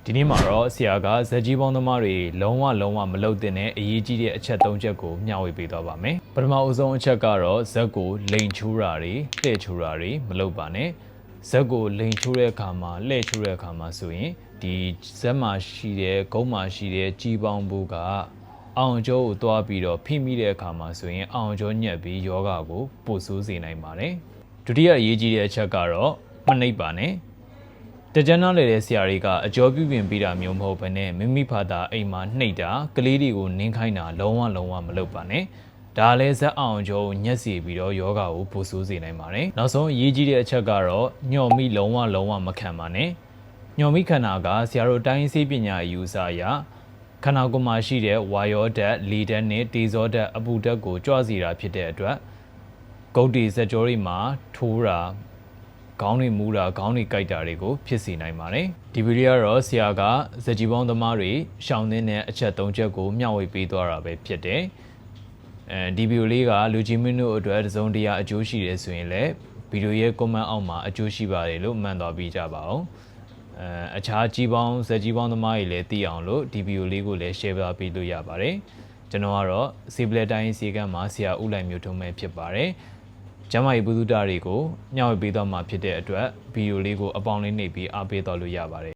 ဒီနေ့မှာတော့ဆရာကဇက်ကြီးပေါင်းသမားတွေလုံးဝမလုပ်တဲ့အရေးကြီးတဲ့အချက်၃ချက်ကိုမျှဝေပေးသွားပါမယ်ပထမအဆုံးအချက်ကတော့ဇက်ကိုလိန်ချိုးတာတွေလှည့်ချိုးတာတွေမလုပ်ပါနဲ့ဇက်ကိုလိန်ချိုးတဲ့အခါမှာလှည့်ချိုးတဲ့အခါမှာဆိုရင်ဒီဇက်မှာရှိတဲ့ဂုံးမှာရှိတဲ့ကြီးပေါင်းဘူးကအောင်ကျောကိုတွားပြီးတော့ဖိမိတဲ့အခါမှာဆိုရင်အောင်ကျောညက်ပြီးယောဂကိုပို့ဆိုးစေနိုင်ပါတယ်ဒုတိယအရေးကြီးတဲ့အချက်ကတော့မနှိပ်ပါနဲ့တကြမ်းနားလေတဲ့ဆရာတွေကအကျော်ပြုပြင်ပေးတာမျိုးမဟုတ်ဘဲနဲ့မိမိဖာသာအိမ်မှာနှိပ်တာကလေးတွေကိုနင်းခိုင်းတာလုံးဝမလုပ်ပါနဲ့ဒါလည်းဇက်အောင်ကျောကိုညက်စီပြီးတော့ယောဂကိုပို့ဆိုးစေနိုင်ပါတယ်နောက်ဆုံးအရေးကြီးတဲ့အချက်ကတော့ညှော်မိလုံးဝမခံပါနဲ့ညှော်မိခန္ဓာကဆရာတို့တိုင်းစေးပညာအယူအဆအရခန္ဓာကိုယ်မှာရှိတဲ့ဝါယောဓာတ်လေဓာတ်နဲ့တေဇောဓာတ်အပူဓာတ်ကိုကြွစေတာဖြစ်တဲ့အတွက်ဂုတ်တီစက်ကြောတွေမှာထိုးတာခေါင်းတွေမူးတာခေါင်းတွေကိုက်တာတွေကိုဖြစ်စေနိုင်ပါတယ်ဒီဗီဒီယိုကတော့ဆရာကဇက်ကြီးပေါင်းသမားတွေရှောင်တဲ့အချက်၃ချက်ကိုမျှဝေပေးသွားတာပဲဖြစ်တယ်ဒီဗီဒီယိုလေးကလူကြီးမင်းတို့အတွက်တစုံတရာအကျိုးရှိတယ်ဆိုရင်လည်းဗီဒီယိုရဲ့ comment အောက်မှာအကျိုးရှိပါတယ်လို့မှန်သွားပြီးကြပါအောင်အခြားကြီးပေါင်းဇက်ကြီးပေါင်းသမားတွေလည်းသိအောင်လို့ဒီဗီဒီယိုလေးကိုလည်း share ပေးလို့ရပါတယ်ကျွန်တော်ကတော့စီပလက်တိုင်းစီကမ်းမှာဆရာဦးလိုက်မျိုးထုံးမဲ့ဖြစ်ပါတယ်ကျမရဲ့ဘုဒ္ဓတွေကိုညှောက်ပေးသွားမှာဖြစ်တဲ့အတွက်ဗီဒီယိုလေးကိုအပေါင်းလေးနှိပ်ပြီးအားပေးသွားလို့ရပါတယ်